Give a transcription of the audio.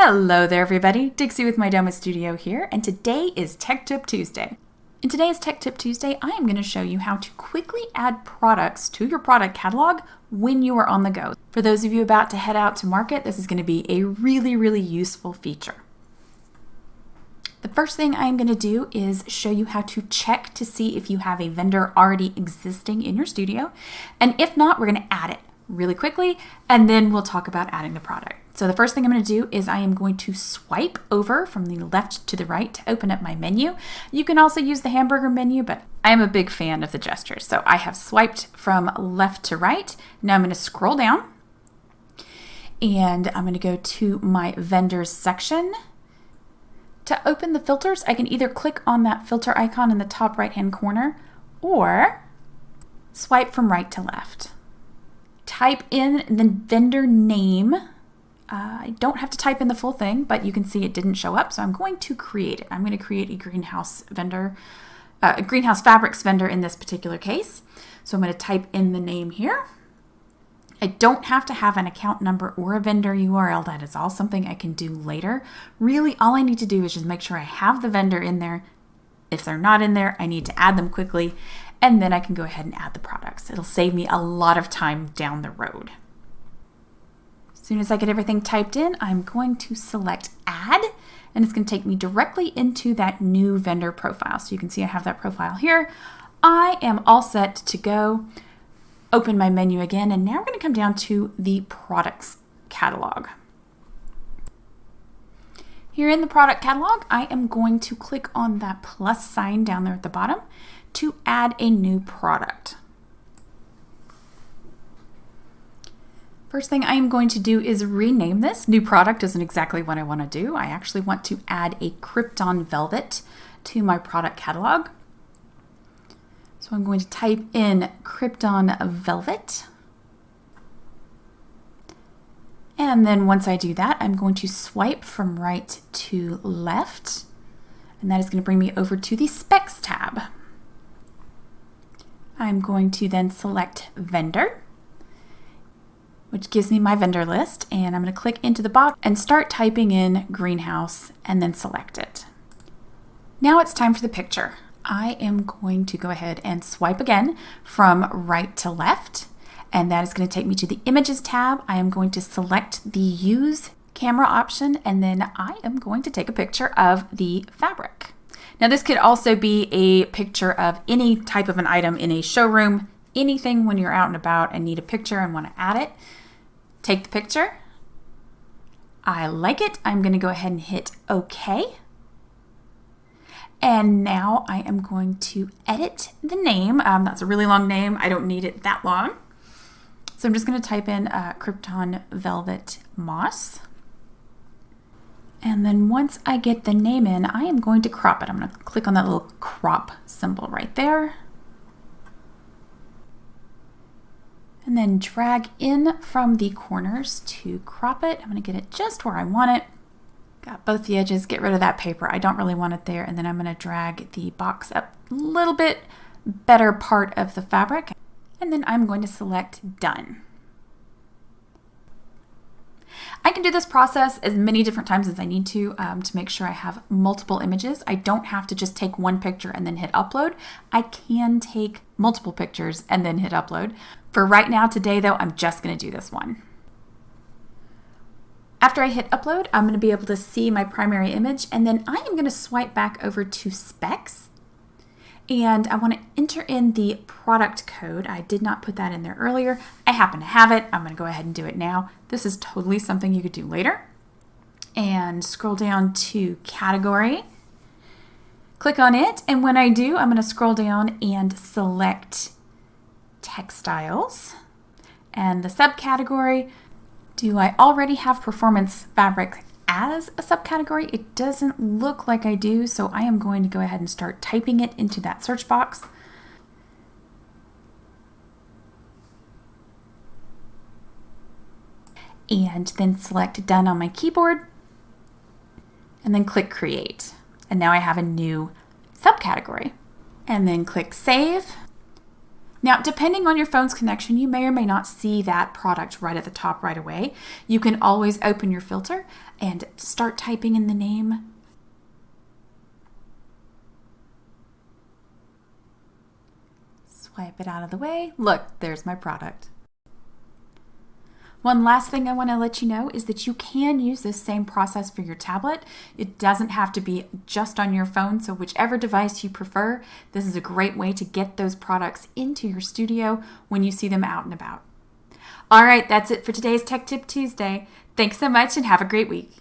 Hello there everybody, Dixie with My Demo Studio here, and today is Tech Tip Tuesday. In today's Tech Tip Tuesday, I am going to show you how to quickly add products to your product catalog when you are on the go. For those of you about to head out to market, this is going to be a really useful feature. The first thing I'm going to do is show you how to check to see if you have a vendor already existing in your studio, and if not, we're going to add it really quickly, and then we'll talk about adding the product. So the first thing I'm going to do is I am going to swipe over from the left to the right to open up my menu. You can also use the hamburger menu, but I am a big fan of the gestures. So I have swiped from left to right. Now I'm going to scroll down and I'm going to go to my vendors section. To open the filters, I can either click on that filter icon in the top right-hand corner or swipe from right to left. Type in the vendor name. I don't have to type in the full thing, but you can see it didn't show up, so I'm going to create it. I'm going to create a greenhouse vendor, a greenhouse fabrics vendor in this particular case. So I'm going to type in the name here. I don't have to have an account number or a vendor URL. That is all something I can do later. Really, all I need to do is just make sure I have the vendor in there. If they're not in there, I need to add them quickly, and then I can go ahead and add the products. It'll save me a lot of time down the road. As soon as I get everything typed in, I'm going to select Add, and it's going to take me directly into that new vendor profile. So you can see I have that profile here. I am all set to go. Open my menu again, and now we're going to come down to the products catalog. Here in the product catalog, I am going to click on that plus sign down there at the bottom to add a new product. First thing I am going to do is rename this. New product isn't exactly what I want to do. I actually want to add a Krypton Velvet to my product catalog. So I'm going to type in Krypton Velvet. And then once I do that, I'm going to swipe from right to left. And that is going to bring me over to the Specs tab. I'm going to then select Vendor, which gives me my vendor list, and I'm going to click into the box and start typing in greenhouse and then select it. Now it's time for the picture. I am going to go ahead and swipe again from right to left, and that is going to take me to the Images tab. I am going to select the Use Camera option, and then I am going to take a picture of the fabric. Now this could also be a picture of any type of an item in a showroom, anything when you're out and about and need a picture and want to add it. Take the picture. I like it. I'm going to go ahead and hit OK. And now I am going to edit the name. That's a really long name. I don't need it that long. So I'm just going to type in Krypton Velvet Moss. And then once I get the name in, I am going to crop it. I'm going to click on that little crop symbol right there. And then drag in from the corners to crop it. I'm going to get it just where I want it. Got both the edges, get rid of that paper. I don't really want it there. And then I'm going to drag the box up a little bit better part of the fabric. And then I'm going to select Done. I can do this process as many different times as I need to make sure I have multiple images. I don't have to just take one picture and then hit upload. I can take multiple pictures and then hit upload. For right now, today though, I'm just going to do this one. After I hit upload, I'm going to be able to see my primary image, and then I am going to swipe back over to Specs. And I want to enter in the product code. I did not put that in there earlier. I happen to have it. I'm going to go ahead and do it now. This is totally something you could do later. And scroll down to category. Click on it. And when I do, I'm going to scroll down and select textiles. And the subcategory, do I already have performance fabric as a subcategory? It doesn't look like I do, so I am going to go ahead and start typing it into that search box. And then select Done on my keyboard, and then click Create. And now I have a new subcategory. And then click Save. Now, depending on your phone's connection, you may or may not see that product right at the top right away. You can always open your filter and start typing in the name. Swipe it out of the way. Look, there's my product. One last thing I want to let you know is that you can use this same process for your tablet. It doesn't have to be just on your phone, so whichever device you prefer, this is a great way to get those products into your studio when you see them out and about. All right, that's it for today's Tech Tip Tuesday. Thanks so much and have a great week.